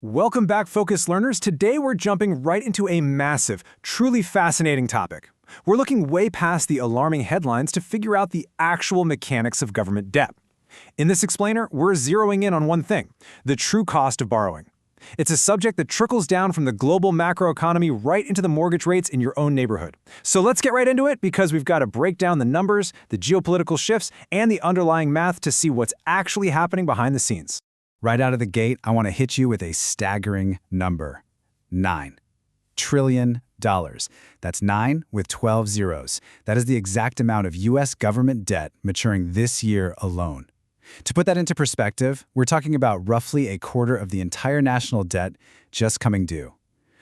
Welcome back, Focus Learners. Today we're jumping right into a massive, truly fascinating topic. We're looking way past the alarming headlines to figure out the actual mechanics of government debt. In this explainer, we're zeroing in on one thing: the true cost of borrowing. It's a subject that trickles down from the global macroeconomy right into the mortgage rates in your own neighborhood. So let's get right into it, because we've got to break down the numbers, the geopolitical shifts, and the underlying math to see what's actually happening behind the scenes. Right out of the gate, I want to hit you with a staggering number: $9 trillion. That's 9 with 12 zeros. That is the exact amount of U.S. government debt maturing this year alone. To put that into perspective, we're talking about roughly a quarter of the entire national debt just coming due.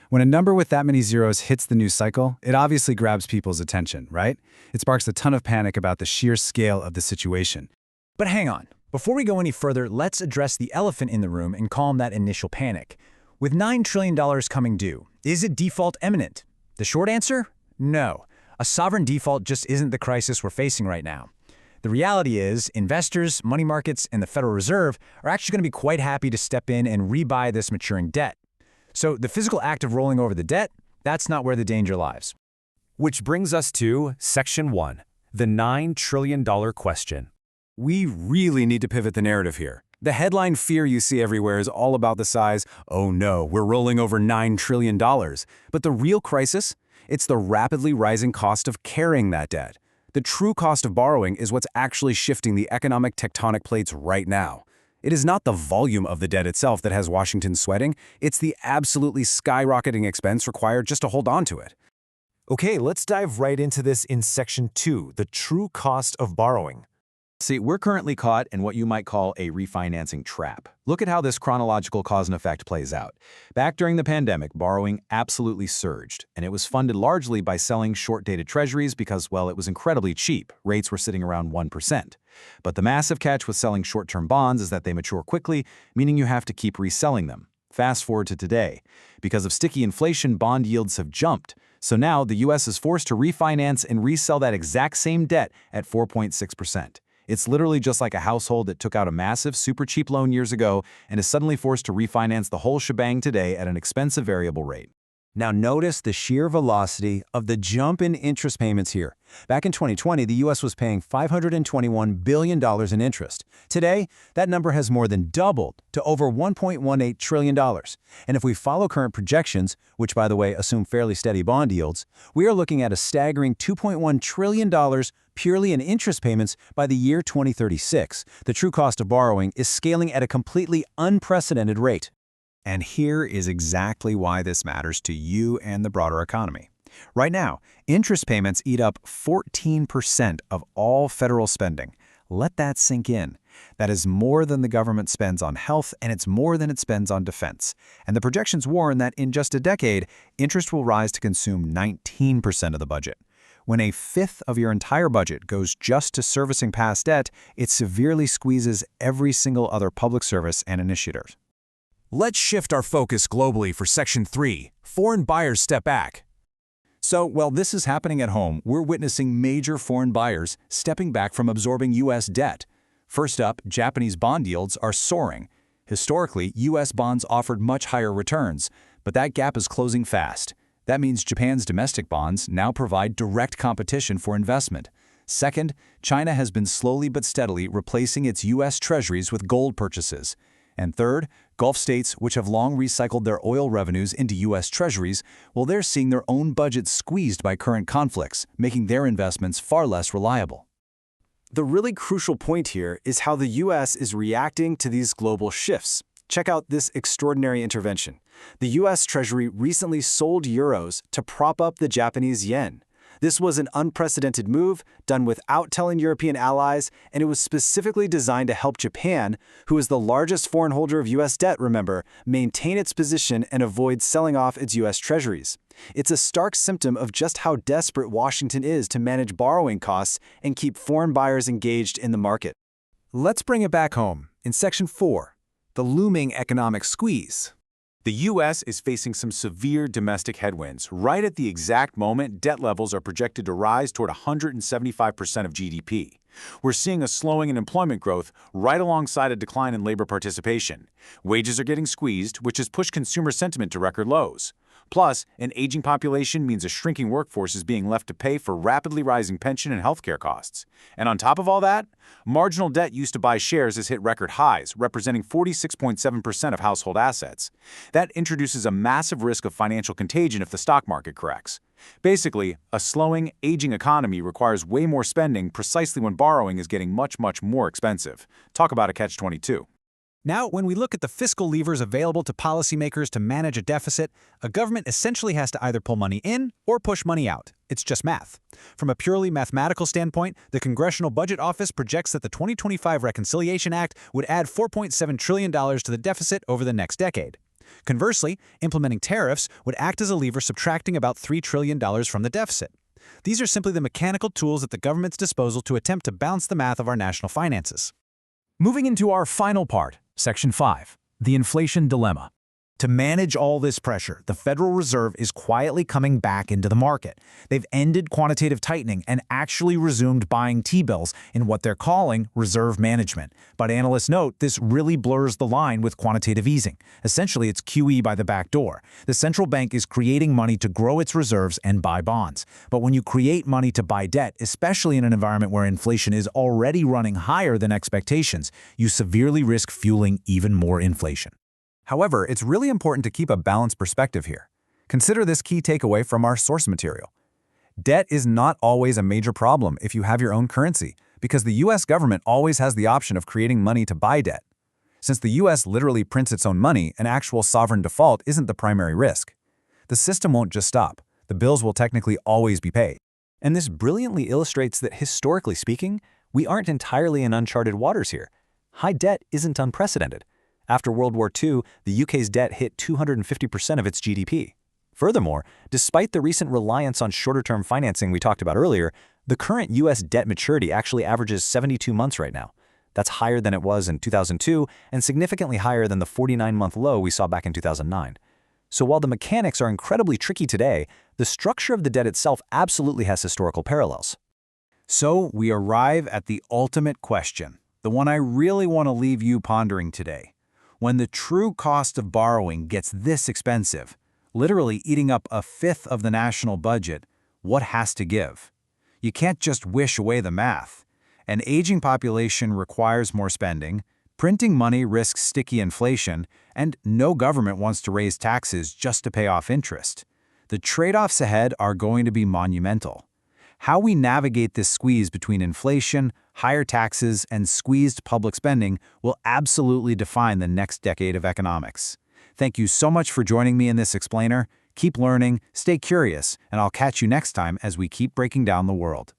When a number with that many zeros hits the news cycle, it obviously grabs people's attention, right? It sparks a ton of panic about the sheer scale of the situation. But hang on. Before we go any further, let's address the elephant in the room and calm that initial panic. With $9 trillion coming due, is it default imminent? The short answer? No. A sovereign default just isn't the crisis we're facing right now. The reality is, investors, money markets, and the Federal Reserve are actually going to be quite happy to step in and rebuy this maturing debt. So the physical act of rolling over the debt, that's not where the danger lies. Which brings us to Section 1, the $9 trillion question. We really need to pivot the narrative here. The headline fear you see everywhere is all about the size, "Oh no, we're rolling over $9 trillion. But the real crisis? It's the rapidly rising cost of carrying that debt. The true cost of borrowing is what's actually shifting the economic tectonic plates right now. It is not the volume of the debt itself that has Washington sweating, it's the absolutely skyrocketing expense required just to hold on to it. Okay, let's dive right into this in Section 2, the true cost of borrowing. See, we're currently caught in what you might call a refinancing trap. Look at how this chronological cause and effect plays out. Back during the pandemic, borrowing absolutely surged, and it was funded largely by selling short-dated treasuries because, well, it was incredibly cheap. Rates were sitting around 1%. But the massive catch with selling short-term bonds is that they mature quickly, meaning you have to keep reselling them. Fast forward to today. Because of sticky inflation, bond yields have jumped. So now the U.S. is forced to refinance and resell that exact same debt at 4.6%. It's literally just like a household that took out a massive, super cheap loan years ago and is suddenly forced to refinance the whole shebang today at an expensive variable rate. Now notice the sheer velocity of the jump in interest payments here. Back in 2020, the U.S. was paying $521 billion in interest. Today, that number has more than doubled to over $1.18 trillion. And if we follow current projections, which by the way assume fairly steady bond yields, we are looking at a staggering $2.1 trillion purely in interest payments by the year 2036. The true cost of borrowing is scaling at a completely unprecedented rate. And here is exactly why this matters to you and the broader economy. Right now, interest payments eat up 14% of all federal spending. Let that sink in. That is more than the government spends on health, and it's more than it spends on defense. And the projections warn that in just a decade, interest will rise to consume 19% of the budget. When a fifth of your entire budget goes just to servicing past debt, it severely squeezes every single other public service and initiative. Let's shift our focus globally for Section 3, foreign buyers step back. So, while this is happening at home, we're witnessing major foreign buyers stepping back from absorbing U.S. debt. First up, Japanese bond yields are soaring. Historically, U.S. bonds offered much higher returns, but that gap is closing fast. That means Japan's domestic bonds now provide direct competition for investment. Second, China has been slowly but steadily replacing its U.S. treasuries with gold purchases. And third, Gulf states, which have long recycled their oil revenues into U.S. treasuries, well, they're seeing their own budgets squeezed by current conflicts, making their investments far less reliable. The really crucial point here is how the U.S. is reacting to these global shifts. Check out this extraordinary intervention. The U.S. Treasury recently sold euros to prop up the Japanese yen. This was an unprecedented move, done without telling European allies, and it was specifically designed to help Japan, who is the largest foreign holder of U.S. debt, remember, maintain its position and avoid selling off its U.S. treasuries. It's a stark symptom of just how desperate Washington is to manage borrowing costs and keep foreign buyers engaged in the market. Let's bring it back home in Section 4, the looming economic squeeze. The U.S. is facing some severe domestic headwinds. Right at the exact moment, debt levels are projected to rise toward 175% of GDP. We're seeing a slowing in employment growth right alongside a decline in labor participation. Wages are getting squeezed, which has pushed consumer sentiment to record lows. Plus, an aging population means a shrinking workforce is being left to pay for rapidly rising pension and healthcare costs. And on top of all that, marginal debt used to buy shares has hit record highs, representing 46.7% of household assets. That introduces a massive risk of financial contagion if the stock market corrects. Basically, a slowing, aging economy requires way more spending precisely when borrowing is getting much more expensive. Talk about a catch-22. Now, when we look at the fiscal levers available to policymakers to manage a deficit, a government essentially has to either pull money in or push money out. It's just math. From a purely mathematical standpoint, the Congressional Budget Office projects that the 2025 Reconciliation Act would add $4.7 trillion to the deficit over the next decade. Conversely, implementing tariffs would act as a lever subtracting about $3 trillion from the deficit. These are simply the mechanical tools at the government's disposal to attempt to balance the math of our national finances. Moving into our final part, Section 5, the inflation dilemma. To manage all this pressure, the Federal Reserve is quietly coming back into the market. They've ended quantitative tightening and actually resumed buying T-bills in what they're calling reserve management. But analysts note this really blurs the line with quantitative easing. Essentially, it's QE by the back door. The central bank is creating money to grow its reserves and buy bonds. But when you create money to buy debt, especially in an environment where inflation is already running higher than expectations, you severely risk fueling even more inflation. However, it's really important to keep a balanced perspective here. Consider this key takeaway from our source material. Debt is not always a major problem if you have your own currency, because the U.S. government always has the option of creating money to buy debt. Since the U.S. literally prints its own money, an actual sovereign default isn't the primary risk. The system won't just stop. The bills will technically always be paid. And this brilliantly illustrates that, historically speaking, we aren't entirely in uncharted waters here. High debt isn't unprecedented. After World War II, the UK's debt hit 250% of its GDP. Furthermore, despite the recent reliance on shorter-term financing we talked about earlier, the current US debt maturity actually averages 72 months right now. That's higher than it was in 2002 and significantly higher than the 49-month low we saw back in 2009. So while the mechanics are incredibly tricky today, the structure of the debt itself absolutely has historical parallels. So we arrive at the ultimate question, the one I really want to leave you pondering today. When the true cost of borrowing gets this expensive, literally eating up a fifth of the national budget, what has to give? You can't just wish away the math. An aging population requires more spending, printing money risks sticky inflation, and no government wants to raise taxes just to pay off interest. The trade-offs ahead are going to be monumental. How we navigate this squeeze between inflation, higher taxes, and squeezed public spending will absolutely define the next decade of economics. Thank you so much for joining me in this explainer. Keep learning, stay curious, and I'll catch you next time as we keep breaking down the world.